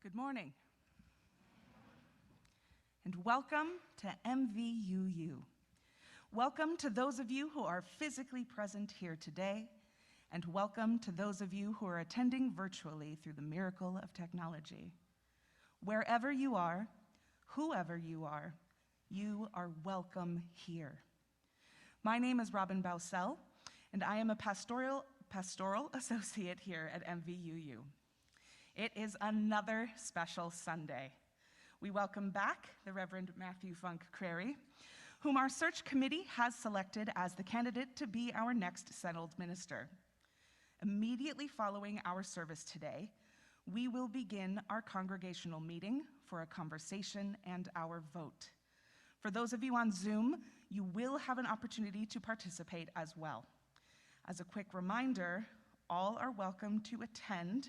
Good morning, and welcome to MVUU. Welcome to those of you who are physically present here today, and welcome to those of you who are attending virtually through the miracle of technology. Wherever you are, whoever you are welcome here. My name is Robin Bausell, and I am a pastoral associate here at MVUU. It is another special Sunday. We welcome back the Reverend Matthew Funk Crary, whom our search committee has selected as the candidate to be our next settled minister. Immediately following our service today, we will begin our congregational meeting for a conversation and our vote. For those of you on Zoom, you will have an opportunity to participate as well. As a quick reminder, all are welcome to attend.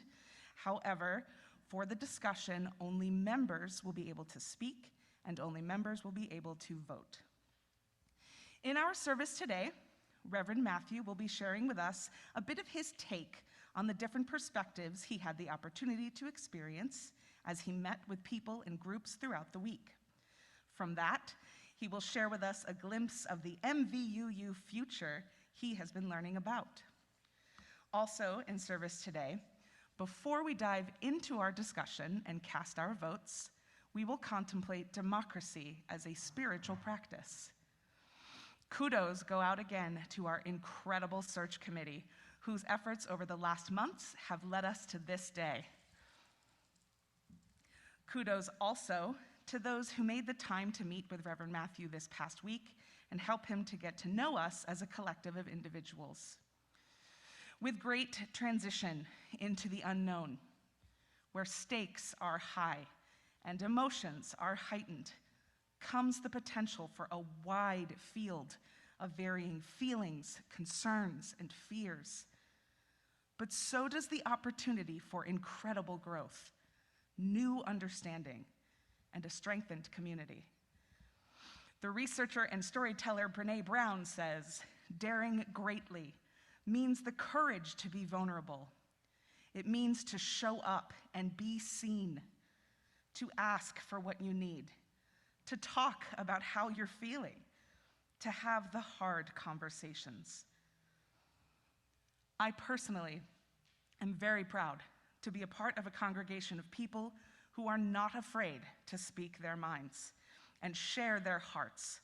However, for the discussion, only members will be able to speak and only members will be able to vote. In our service today, Reverend Matthew will be sharing with us a bit of his take on the different perspectives he had the opportunity to experience as he met with people in groups throughout the week. From that, he will share with us a glimpse of the MVUU future he has been learning about. Also in service today, before we dive into our discussion and cast our votes, we will contemplate democracy as a spiritual practice. Kudos go out again to our incredible search committee, whose efforts over the last months have led us to this day. Kudos also to those who made the time to meet with Reverend Matthew this past week and help him to get to know us as a collective of individuals. With great transition into the unknown, where stakes are high and emotions are heightened, comes the potential for a wide field of varying feelings, concerns, and fears. But so does the opportunity for incredible growth, new understanding, and a strengthened community. The researcher and storyteller Brené Brown says, "Daring greatly means the courage to be vulnerable. It means to show up and be seen, to ask for what you need, to talk about how you're feeling, to have the hard conversations." I personally am very proud to be a part of a congregation of people who are not afraid to speak their minds and share their hearts,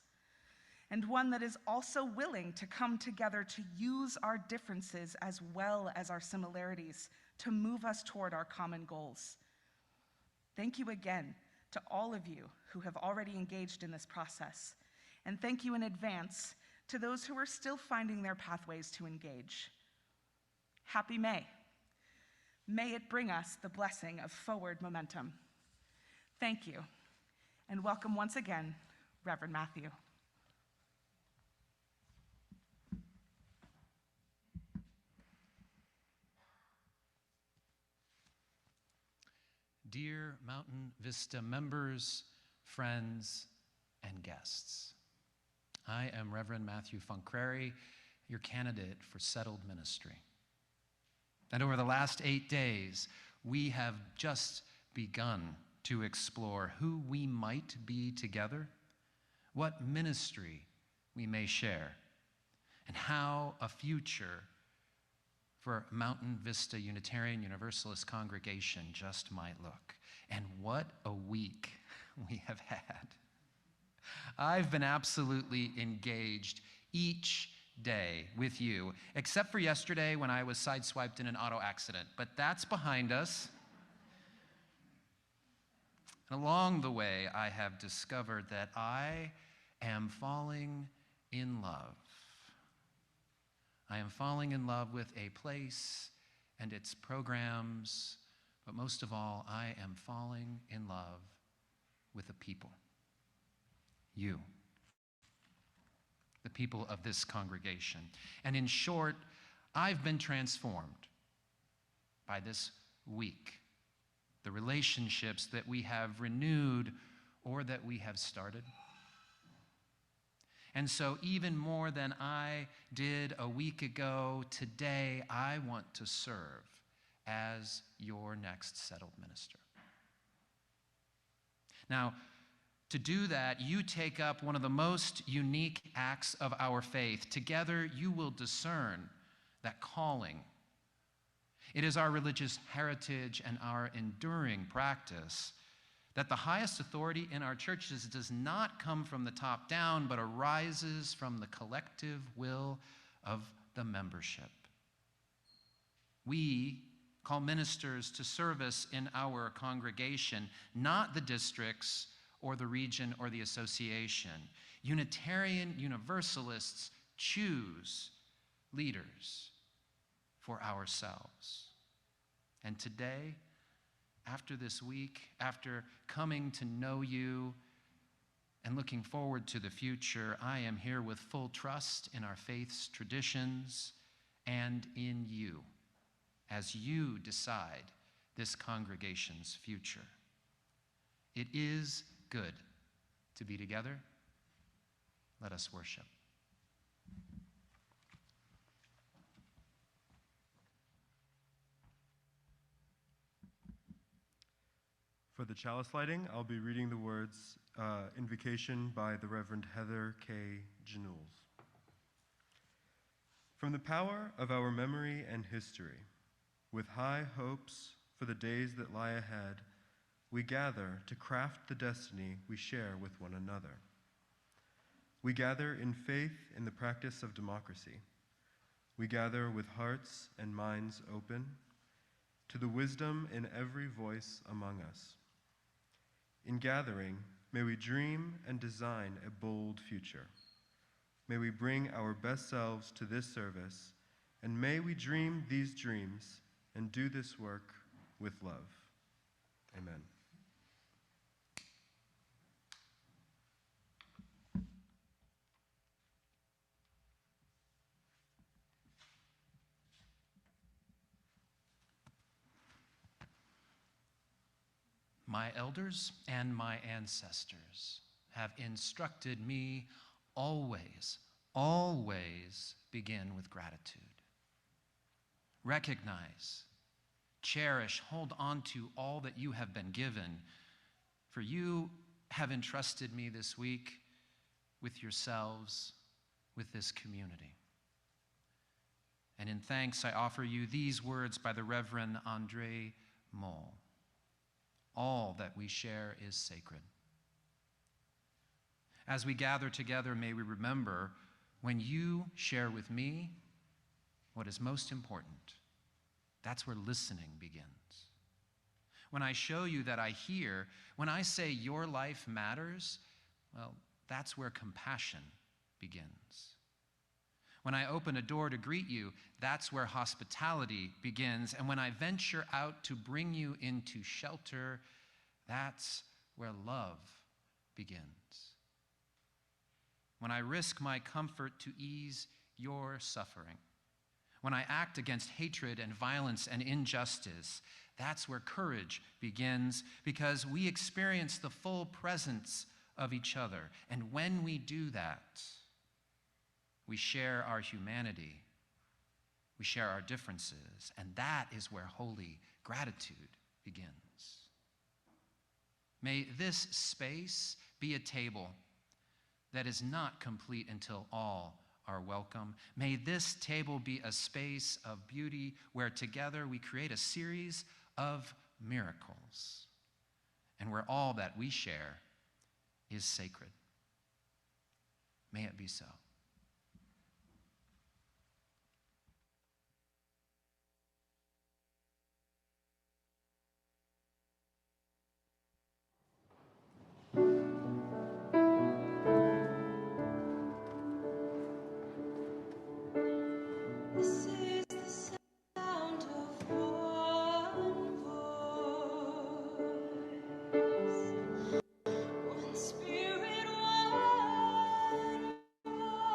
and one that is also willing to come together to use our differences as well as our similarities to move us toward our common goals. Thank you again to all of you who have already engaged in this process, and thank you in advance to those who are still finding their pathways to engage. Happy May. May it bring us the blessing of forward momentum. Thank you, and welcome once again, Reverend Matthew. Dear Mountain Vista members, friends, and guests, I am Reverend Matthew Foncreri, your candidate for settled ministry. And over the last 8 days, we have just begun to explore who we might be together, what ministry we may share, and how a future for Mountain Vista Unitarian Universalist congregation just might look. And what a week we have had. I've been absolutely engaged each day with you, except for yesterday when I was sideswiped in an auto accident, but that's behind us. And along the way, I have discovered that I am falling in love. I am falling in love with a place and its programs, but most of all, I am falling in love with the people. You, the people of this congregation. And in short, I've been transformed by this week, the relationships that we have renewed or that we have started. And so even more than I did a week ago, today I want to serve as your next settled minister. Now, to do that, you take up one of the most unique acts of our faith. Together, you will discern that calling. It is our religious heritage and our enduring practice that the highest authority in our churches does not come from the top down, but arises from the collective will of the membership. We call ministers to service in our congregation, not the districts or the region or the association. Unitarian Universalists choose leaders for ourselves. And today, after this week, after coming to know you and looking forward to the future, I am here with full trust in our faith's traditions and in you as you decide this congregation's future. It is good to be together. Let us worship. For the chalice lighting, I'll be reading the words Invocation by the Reverend Heather K. Janules. From the power of our memory and history, with high hopes for the days that lie ahead, we gather to craft the destiny we share with one another. We gather in faith in the practice of democracy. We gather with hearts and minds open to the wisdom in every voice among us. In gathering, may we dream and design a bold future. May we bring our best selves to this service, and may we dream these dreams and do this work with love. Amen. My elders and my ancestors have instructed me always begin with gratitude. Recognize, cherish, hold on to all that you have been given, for you have entrusted me this week with yourselves, with this community. And in thanks, I offer you these words by the Reverend Andre Moll. all that we share is sacred. As we gather together, may we remember when you share with me what is most important, that's where listening begins. When I show you that I hear, when I say your life matters, well, that's where compassion begins. When I open a door to greet you, that's where hospitality begins. And when I venture out to bring you into shelter, that's where love begins. When I risk my comfort to ease your suffering, when I act against hatred and violence and injustice, that's where courage begins, because we experience the full presence of each other. And when we do that, we share our humanity, we share our differences, and that is where holy gratitude begins. May this space be a table that is not complete until all are welcome. May this table be a space of beauty where together we create a series of miracles, and where all that we share is sacred. May it be so. This is the sound of one voice, one spirit, one voice.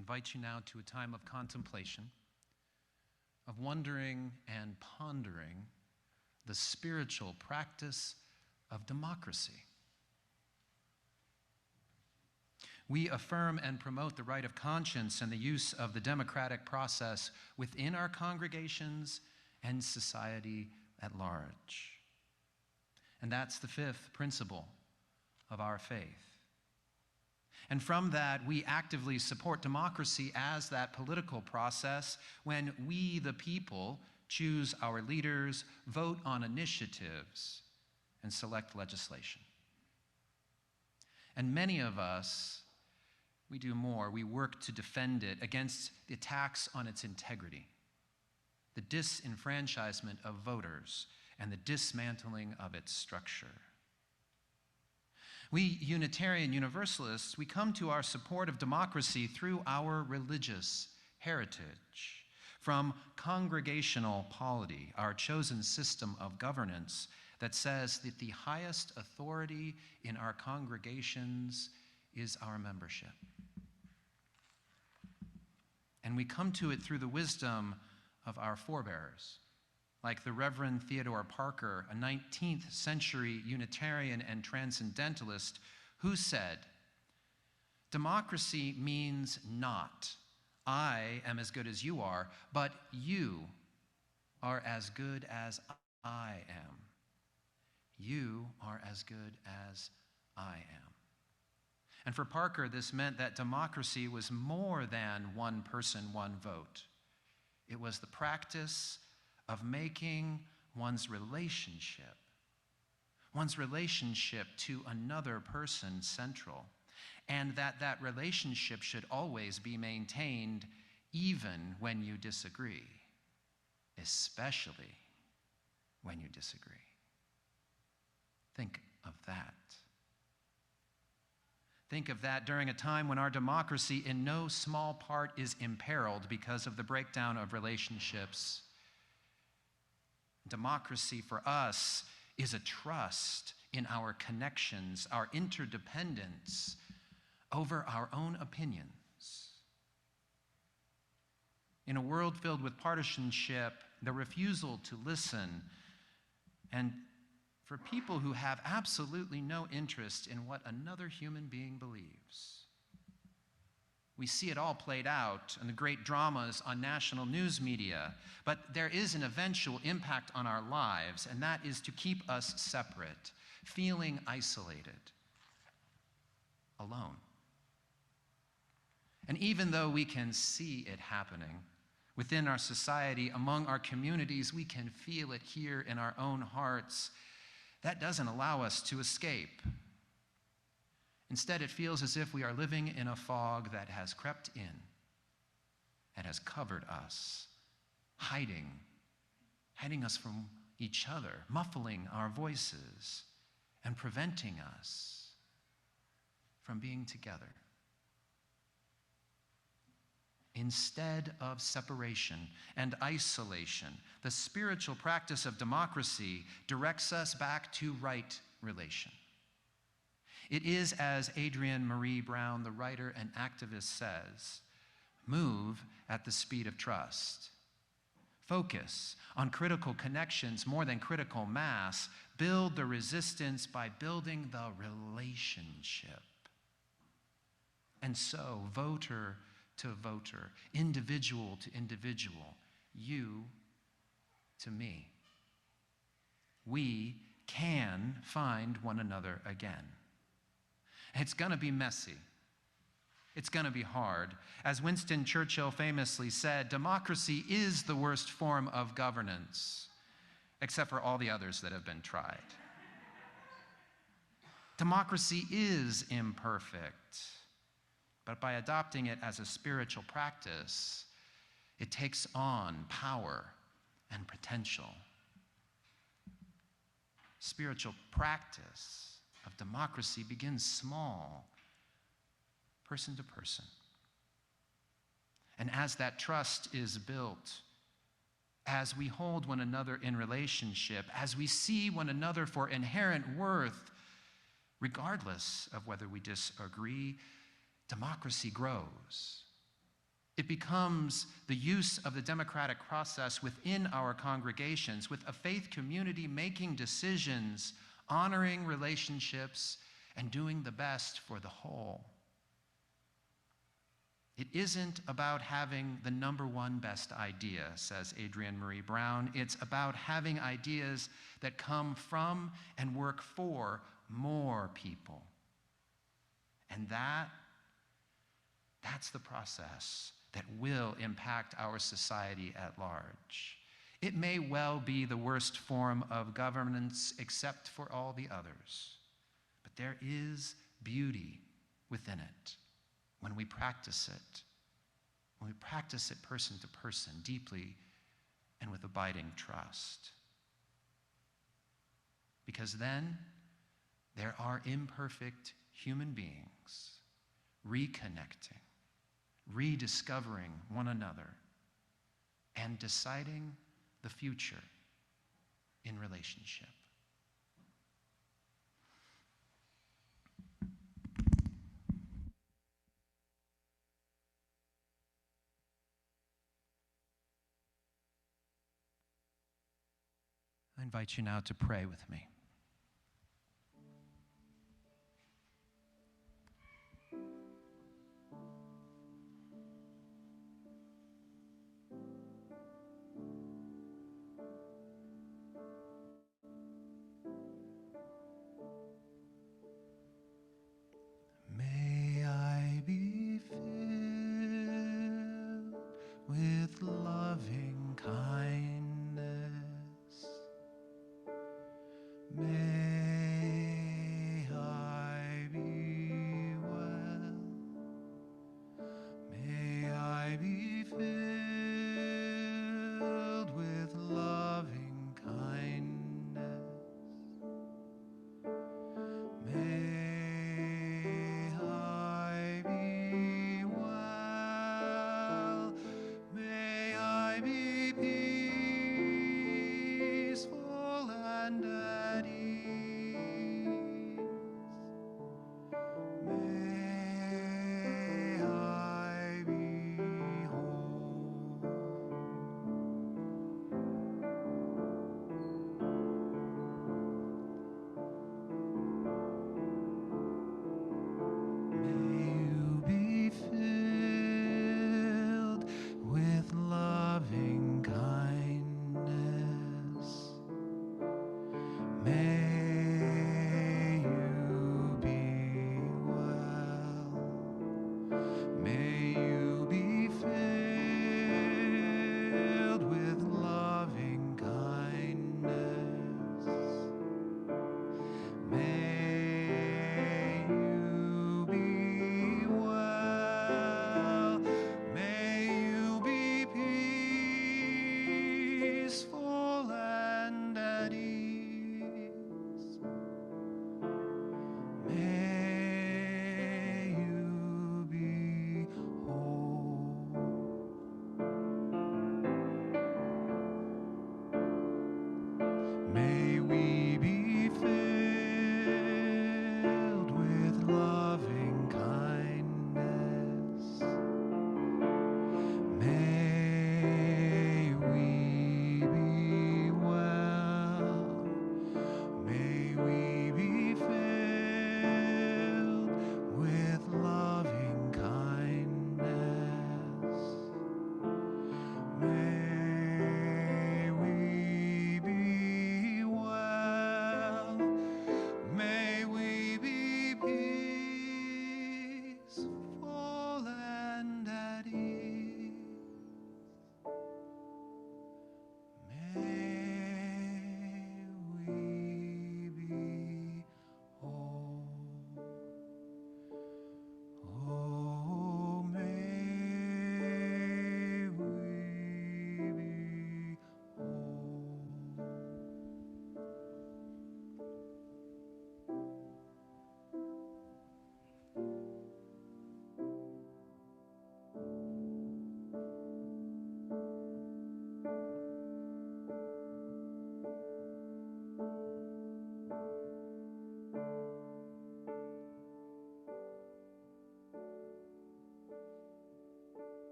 invite you now to a time of contemplation, of wondering and pondering the spiritual practice of democracy. We affirm and promote the right of conscience and the use of the democratic process within our congregations and society at large. And that's the fifth principle of our faith. And from that, we actively support democracy as that political process when we, the people, choose our leaders, vote on initiatives, and select legislation. And many of us, we do more. We work to defend it against the attacks on its integrity, the disenfranchisement of voters, and the dismantling of its structure. We Unitarian Universalists, we come to our support of democracy through our religious heritage. From congregational polity, our chosen system of governance that says that the highest authority in our congregations is our membership. And we come to it through the wisdom of our forebears, like the Reverend Theodore Parker, a 19th century Unitarian and Transcendentalist, who said, "Democracy means not, I am as good as you are, but you are as good as I am. You are as good as I am." And for Parker, this meant that democracy was more than one person, one vote. It was the practice of making one's relationship to another person central, and that relationship should always be maintained even when you disagree, especially when you disagree. Think of that. Think of that during a time when our democracy in no small part is imperiled because of the breakdown of relationships. Democracy for us is a trust in our connections, our interdependence over our own opinions. In a world filled with partisanship, the refusal to listen, and for people who have absolutely no interest in what another human being believes. We see it all played out in the great dramas on national news media, but there is an eventual impact on our lives, and that is to keep us separate, feeling isolated, alone. And even though we can see it happening within our society, among our communities, we can feel it here in our own hearts. That doesn't allow us to escape. Instead, it feels as if we are living in a fog that has crept in and has covered us, hiding us from each other, muffling our voices, and preventing us from being together. Instead of separation and isolation, the spiritual practice of democracy directs us back to right relation. It is, as Adrienne Marie Brown, the writer and activist, says, move at the speed of trust. Focus on critical connections more than critical mass. Build the resistance by building the relationship. And so, voter to voter, individual to individual, you to me, we can find one another again. It's going to be messy. It's going to be hard. As Winston Churchill famously said, democracy is the worst form of governance, except for all the others that have been tried. Democracy is imperfect, but by adopting it as a spiritual practice, it takes on power and potential. Spiritual practice of democracy begins small, person to person. And as that trust is built, as we hold one another in relationship, as we see one another for inherent worth, regardless of whether we disagree, democracy grows It becomes the use of the democratic process within our congregations, with a faith community making decisions, honoring relationships, and doing the best for the whole. It isn't about having the number one best idea, says Adrienne Marie Brown. It's about having ideas that come from and work for more people. And that's the process that will impact our society at large. It may well be the worst form of governance except for all the others, but there is beauty within it when we practice it person to person, deeply and with abiding trust. Because then there are imperfect human beings reconnecting, rediscovering one another, and deciding the future in relationship. I invite you now to pray with me. May I be filled with loving kindness. May I be well. May I be filled with loving kindness. May I be well. May I be peaceful and at ease.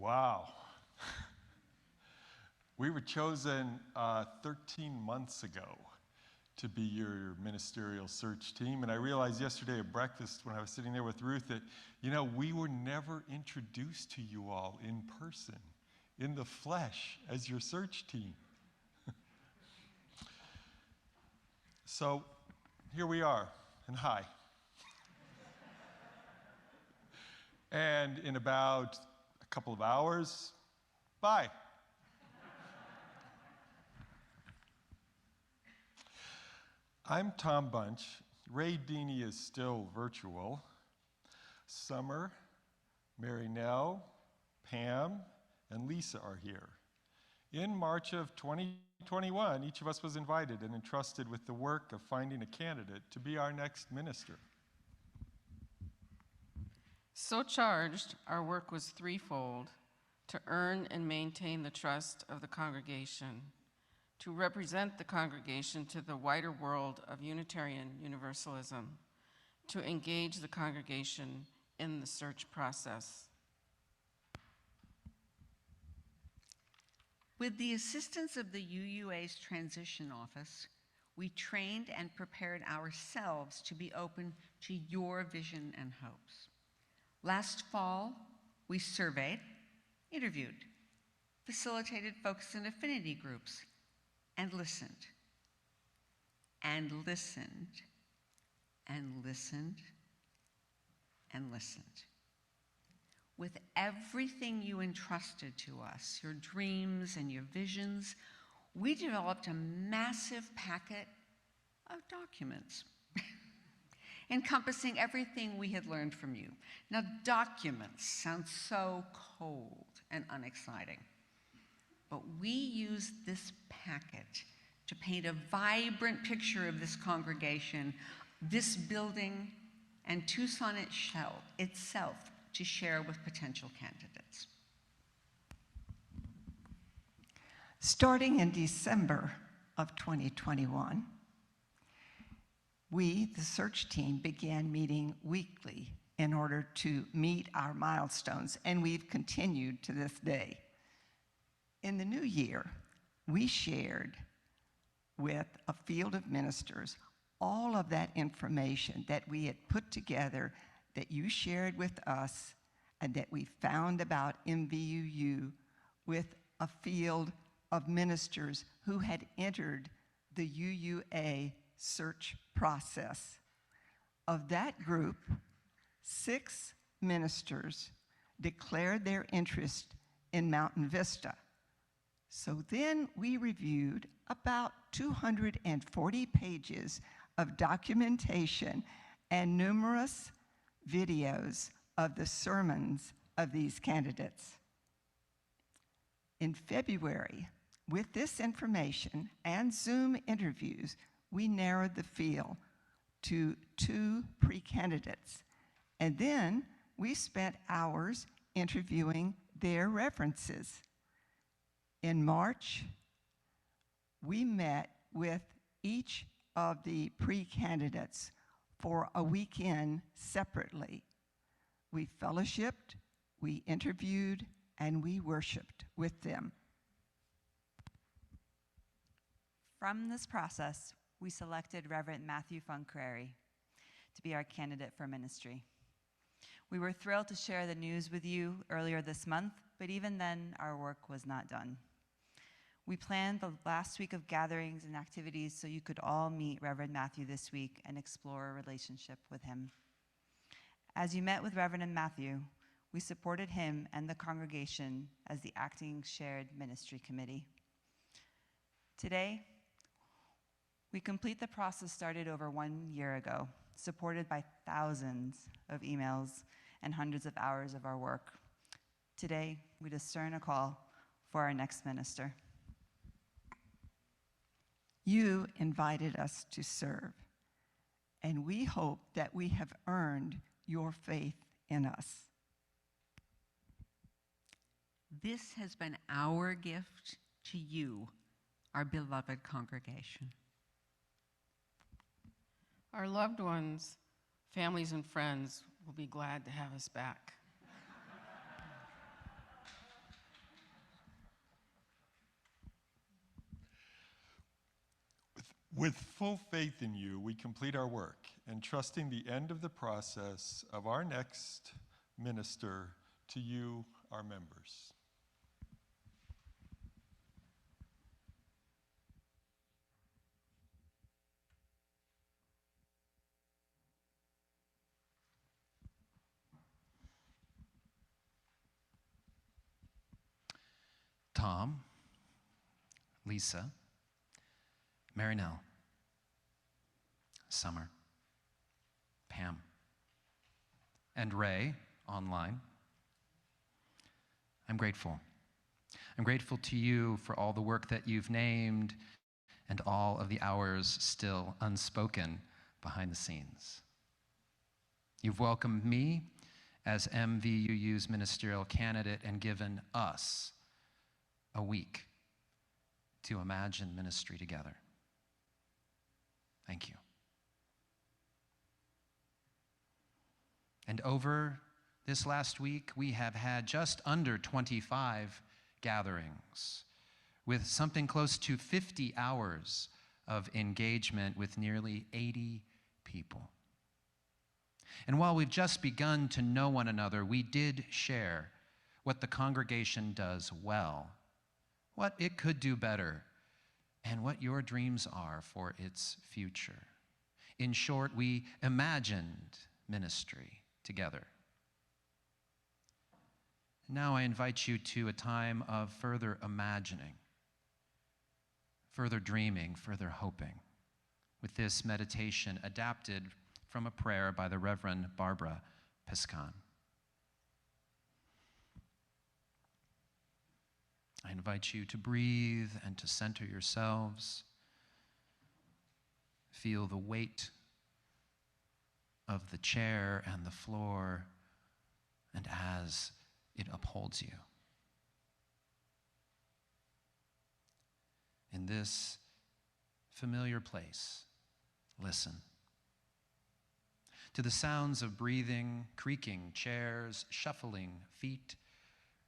Wow. We were chosen 13 months ago to be your ministerial search team. And I realized yesterday at breakfast when I was sitting there with Ruth that, we were never introduced to you all in person, in the flesh, as your search team. So here we are, and hi. And in about a couple of hours, bye. I'm Tom Bunch. Ray Deeney is still virtual. Summer, Mary Nell, Pam, and Lisa are here. In March of 2021, each of us was invited and entrusted with the work of finding a candidate to be our next minister. So charged, our work was threefold: to earn and maintain the trust of the congregation, to represent the congregation to the wider world of Unitarian Universalism, to engage the congregation in the search process. With the assistance of the UUA's Transition Office, we trained and prepared ourselves to be open to your vision and hopes. Last fall, we surveyed, interviewed, facilitated focus and affinity groups, and listened, and listened, and listened, and listened. With everything you entrusted to us, your dreams and your visions, we developed a massive packet of documents encompassing everything we had learned from you. Now, documents sound so cold and unexciting, but we used this packet to paint a vibrant picture of this congregation, this building, and Tucson itself to share with potential candidates. Starting in December of 2021, we, the search team, began meeting weekly in order to meet our milestones, and we've continued to this day. In the new year, we shared with a field of ministers all of that information that we had put together, that you shared with us, and that we found about MVUU with a field of ministers who had entered the UUA search process. Of that group, 6 ministers declared their interest in Mountain Vista. So then we reviewed about 240 pages of documentation and numerous videos of the sermons of these candidates. In February, with this information and Zoom interviews, we narrowed the field to 2 pre-candidates. And then we spent hours interviewing their references. In March, we met with each of the pre-candidates for a weekend separately. We fellowshipped, we interviewed, and we worshiped with them. From this process, we selected Reverend Matthew Funkreary to be our candidate for ministry. We were thrilled to share the news with you earlier this month, but even then, our work was not done. We planned the last week of gatherings and activities so you could all meet Reverend Matthew this week and explore a relationship with him. As you met with Reverend Matthew, we supported him and the congregation as the acting shared ministry committee. Today, we complete the process started over 1 year ago, supported by thousands of emails and hundreds of hours of our work. Today, we discern a call for our next minister. You invited us to serve, and we hope that we have earned your faith in us. This has been our gift to you, our beloved congregation. Our loved ones, families, and friends will be glad to have us back. With full faith in you, we complete our work, entrusting the end of the process of our next minister to you, our members. Tom, Lisa, Marinelle, Summer, Pam, and Ray online. I'm grateful. I'm grateful to you for all the work that you've named and all of the hours still unspoken behind the scenes. You've welcomed me as MVUU's ministerial candidate and given us a week to imagine ministry together. Thank you. And over this last week, we have had just under 25 gatherings with something close to 50 hours of engagement with nearly 80 people. And while we've just begun to know one another, we did share what the congregation does well, what it could do better, and what your dreams are for its future. In short, we imagined ministry together. Now I invite you to a time of further imagining, further dreaming, further hoping, with this meditation adapted from a prayer by the Reverend Barbara Piscan. I invite you to breathe and to center yourselves. Feel the weight of the chair and the floor, and as it upholds you. In this familiar place, listen to the sounds of breathing, creaking chairs, shuffling feet,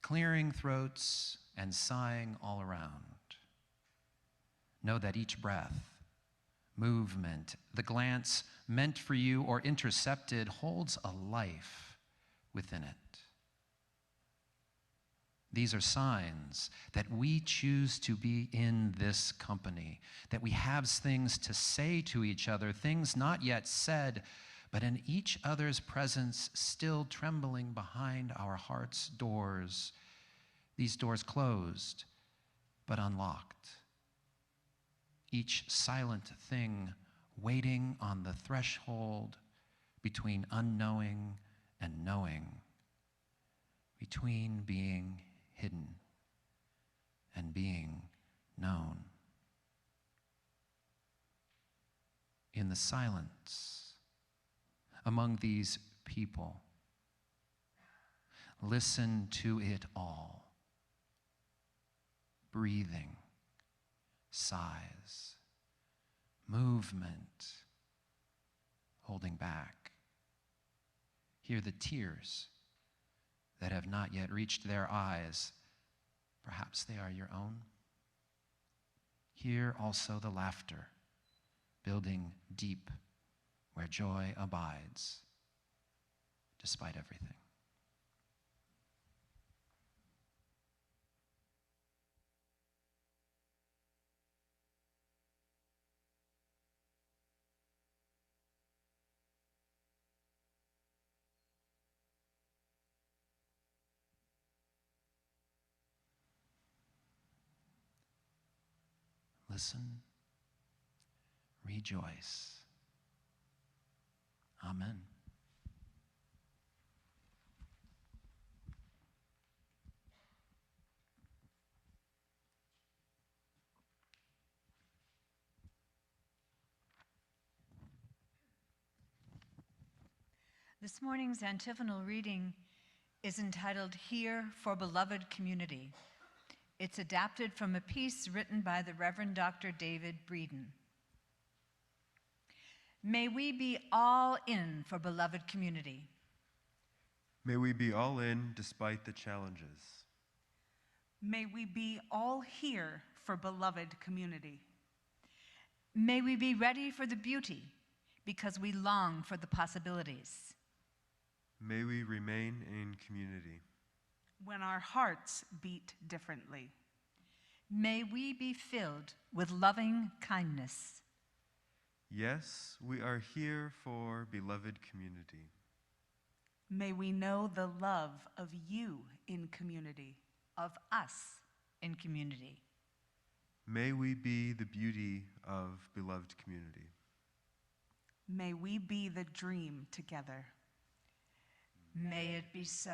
clearing throats, and sighing all around. Know that each breath, movement, the glance meant for you or intercepted holds a life within it. These are signs that we choose to be in this company, that we have things to say to each other, things not yet said, but in each other's presence still trembling behind our heart's doors, these doors closed but unlocked. Each silent thing waiting on the threshold between unknowing and knowing, between being hidden and being known. In the silence among these people, listen to it all. Breathing, sighs, movement, holding back. Hear the tears that have not yet reached their eyes. Perhaps they are your own. Hear also the laughter, building deep where joy abides, despite everything. Listen, rejoice. Amen. This morning's antiphonal reading is entitled Here for Beloved Community. It's adapted from a piece written by the Reverend Dr. David Breeden. May we be all in for beloved community. May we be all in despite the challenges. May we be all here for beloved community. May we be ready for the beauty because we long for the possibilities. May we remain in community. When our hearts beat differently. May we be filled with loving kindness. Yes, we are here for beloved community. May we know the love of you in community. Of us in community. May we be the beauty of beloved community. May we be the dream together. May it be so.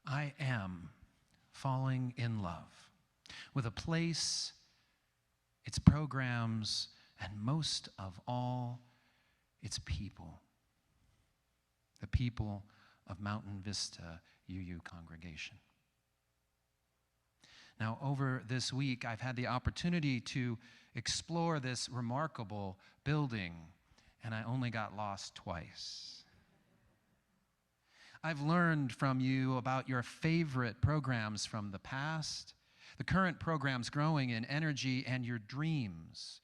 I am falling in love with a place, its programs, and most of all, its people. The people of Mountain Vista UU congregation. Now, over this week, I've had the opportunity to explore this remarkable building, and I only got lost twice. I've learned from you about your favorite programs from the past, the current programs growing in energy, and your dreams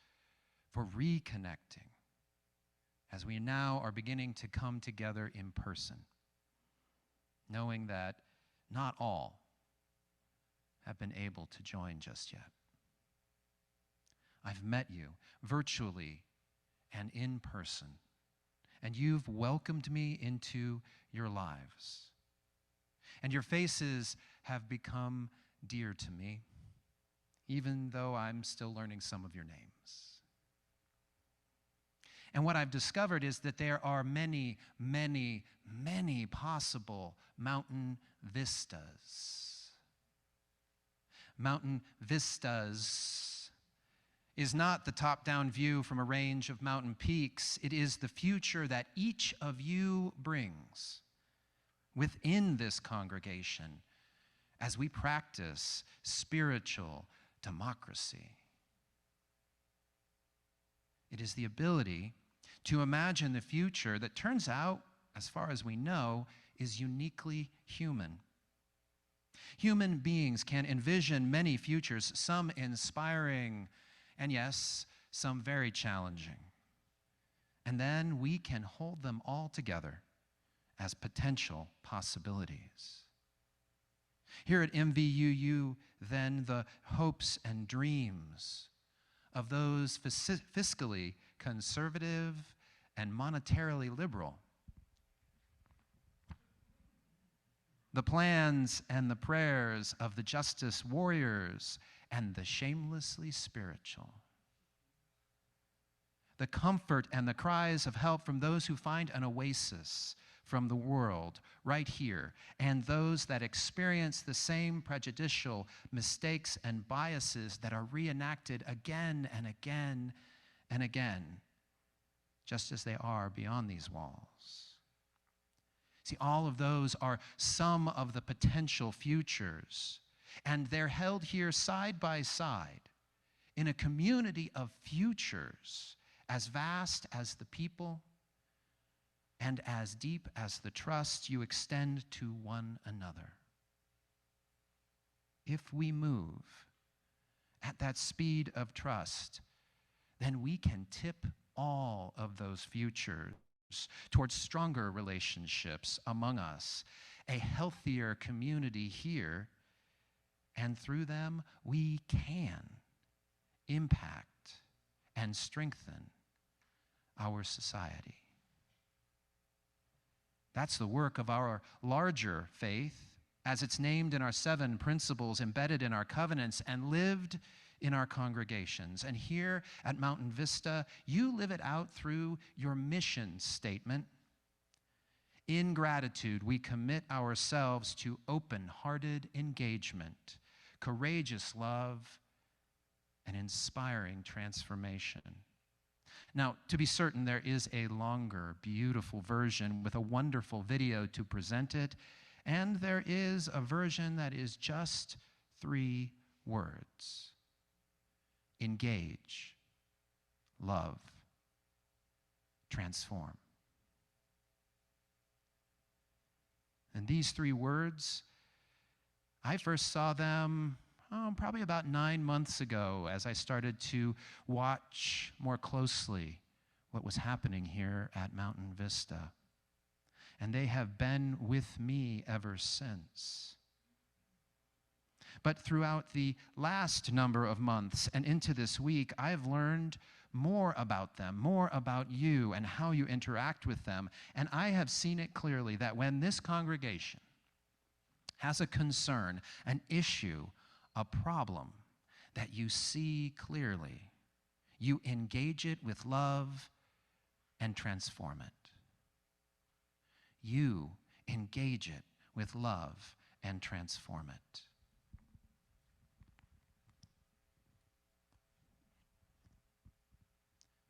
for reconnecting as we now are beginning to come together in person, knowing that not all have been able to join just yet. I've met you virtually and in person, and you've welcomed me into your lives. And your faces have become dear to me, even though I'm still learning some of your names. And what I've discovered is that there are many, many, many possible mountain vistas. Mountain vistas is not the top-down view from a range of mountain peaks. It is the future that each of you brings within this congregation as we practice spiritual democracy. It is the ability to imagine the future that turns out, as far as we know, is uniquely human. Human beings can envision many futures, some inspiring, and yes, some very challenging. And then we can hold them all together as potential possibilities. Here at MVUU, then, the hopes and dreams of those fiscally conservative and monetarily liberal, the plans and the prayers of the justice warriors and the shamelessly spiritual, the comfort and the cries of help from those who find an oasis from the world right here, and those that experience the same prejudicial mistakes and biases that are reenacted again and again and again, just as they are beyond these walls. See, all of those are some of the potential futures, and they're held here side by side in a community of futures as vast as the people and as deep as the trust you extend to one another. If we move at that speed of trust, then we can tip all of those futures towards stronger relationships among us, a healthier community here, and through them we can impact and strengthen our society. That's the work of our larger faith, as it's named in our 7 principles, embedded in our covenants, and lived in our congregations. And here at Mountain Vista, you live it out through your mission statement. In gratitude, we commit ourselves to open-hearted engagement, courageous love, and inspiring transformation. Now, to be certain, there is a longer, beautiful version with a wonderful video to present it, and there is a version that is just 3 words: engage, love, transform. And these 3 words, I first saw them probably about 9 months ago as I started to watch more closely what was happening here at Mountain Vista. And they have been with me ever since. But throughout the last number of months and into this week, I've learned more about them, more about you and how you interact with them. And I have seen it clearly that when this congregation has a concern, an issue, a problem that you see clearly, you engage it with love and transform it. You engage it with love and transform it.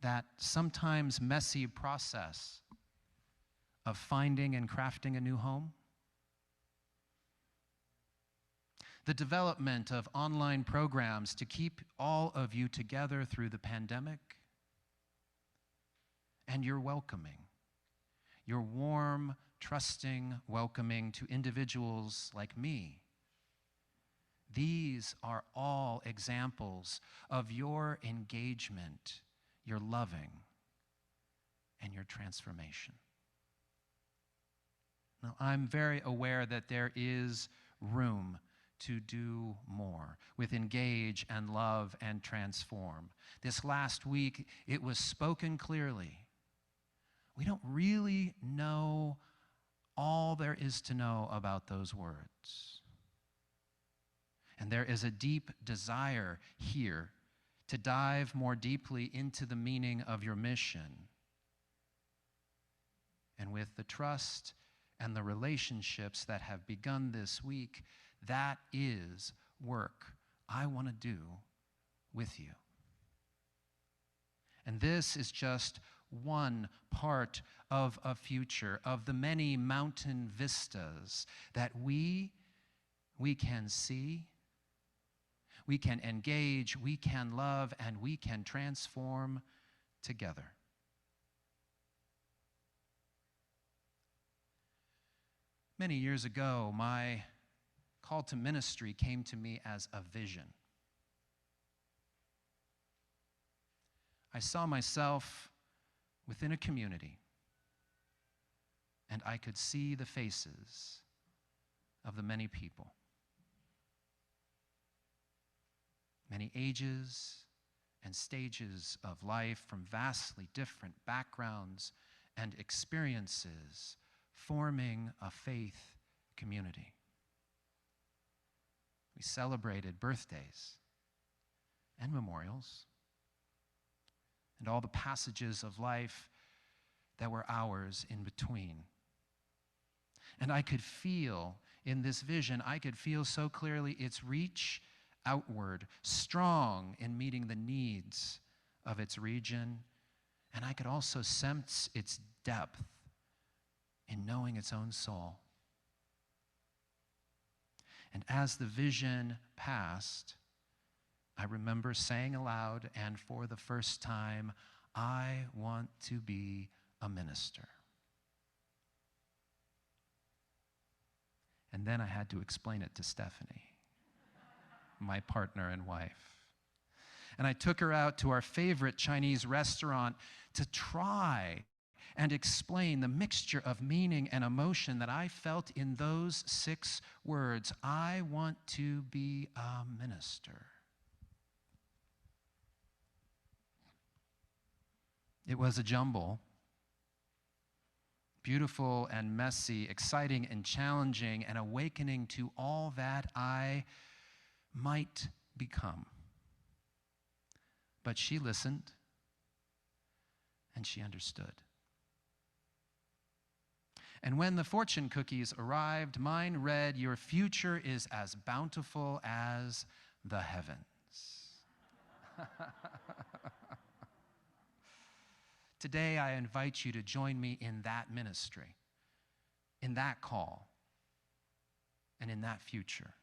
That sometimes messy process of finding and crafting a new home, the development of online programs to keep all of you together through the pandemic, and your welcoming, your warm, trusting welcoming to individuals like me. These are all examples of your engagement, your loving, and your transformation. Now, I'm very aware that there is room to do more with engage and love and transform. This last week, it was spoken clearly. We don't really know all there is to know about those words. And there is a deep desire here to dive more deeply into the meaning of your mission. And with the trust and the relationships that have begun this week, that is work I want to do with you. And this is just one part of a future, of the many mountain vistas that we can see, we can engage, we can love, and we can transform together. Many years ago, my call to ministry came to me as a vision. I saw myself within a community, and I could see the faces of the many people. Many ages and stages of life from vastly different backgrounds and experiences forming a faith community. We celebrated birthdays and memorials and all the passages of life that were ours in between. And I could feel in this vision, I could feel so clearly its reach outward, strong in meeting the needs of its region. And I could also sense its depth in knowing its own soul. And as the vision passed, I remember saying aloud and for the first time, I want to be a minister. And then I had to explain it to Stephanie, my partner and wife. And I took her out to our favorite Chinese restaurant to try and explain the mixture of meaning and emotion that I felt in those 6 words. I want to be a minister. It was a jumble. Beautiful and messy, exciting and challenging, and awakening to all that I might become. But she listened, and she understood. And when the fortune cookies arrived, mine read, "Your future is as bountiful as the heavens." Today, I invite you to join me in that ministry, in that call, and in that future.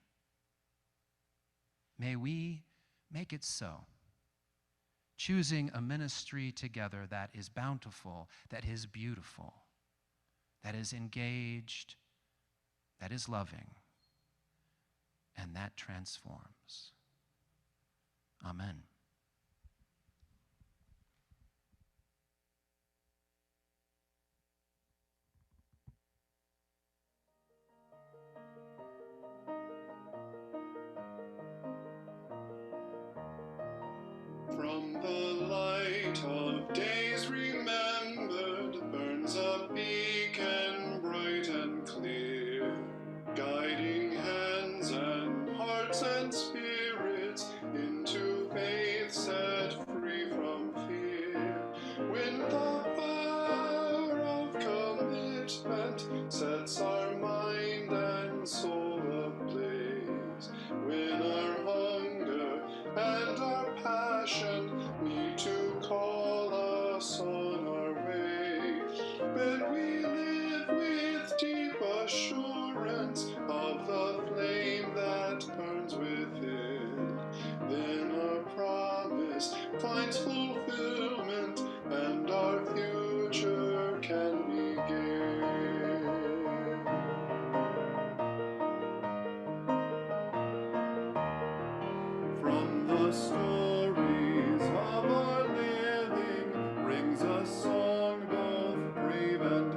May we make it so, choosing a ministry together that is bountiful, that is beautiful, that is engaged, that is loving, and that transforms. Amen. From the light of days remembered burns a beacon bright and clear, guiding hands and hearts and spirits into faith set free from fear. When the fire of commitment sets our mind and soul ablaze, when our hunger and our passion need to call us on our way, when we live with deep assurance of the flame that burns within, then our promise finds fulfillment and our future can begin. From the stories of our living rings a song both brave and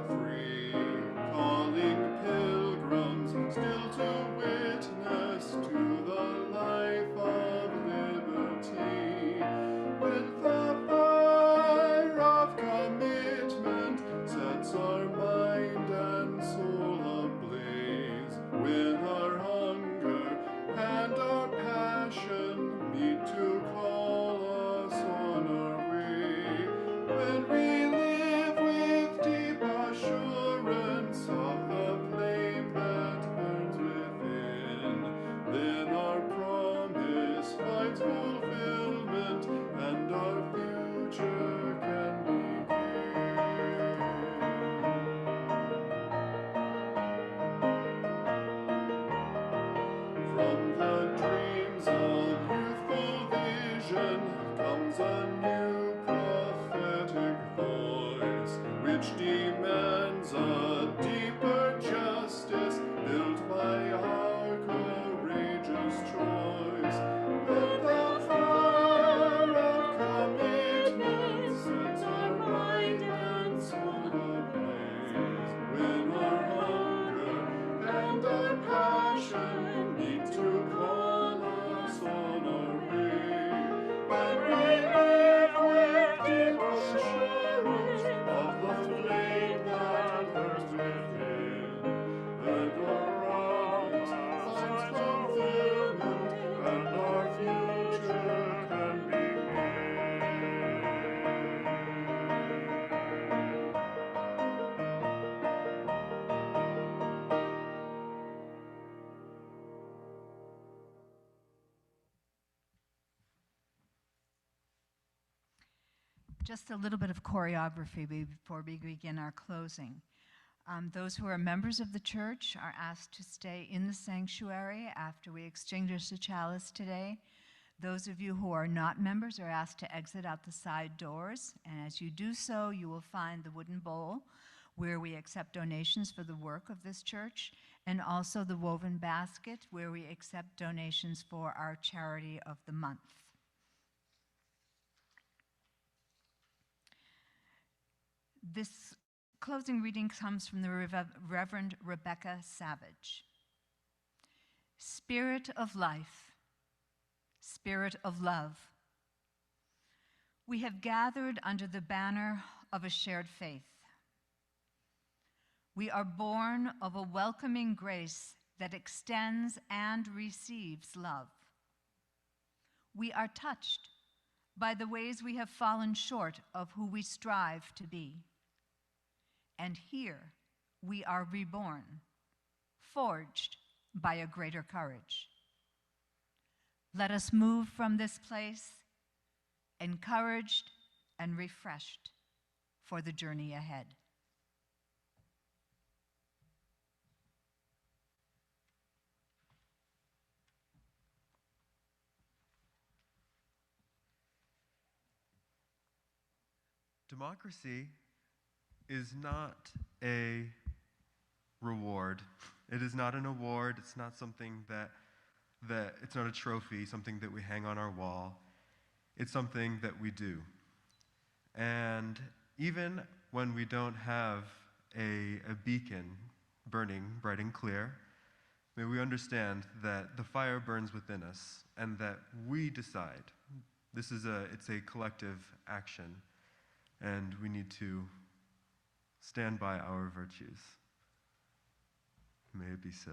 Just a little bit of choreography before we begin our closing. Those who are members of the church are asked to stay in the sanctuary after we extinguish the chalice today. Those of you who are not members are asked to exit out the side doors, and as you do so, you will find the wooden bowl where we accept donations for the work of this church, and also the woven basket where we accept donations for our charity of the month. This closing reading comes from the Reverend Rebecca Savage. Spirit of life, Spirit of love, we have gathered under the banner of a shared faith. We are born of a welcoming grace that extends and receives love. We are touched by the ways we have fallen short of who we strive to be. And here we are reborn, forged by a greater courage. Let us move from this place encouraged and refreshed for the journey ahead. Democracy is not a reward. It is not an award. It's not something that it's not a trophy, something that we hang on our wall. It's something that we do. And even when we don't have a beacon burning bright and clear, may we understand that the fire burns within us and that we decide. It's a collective action, and we need to stand by our virtues. May it be so.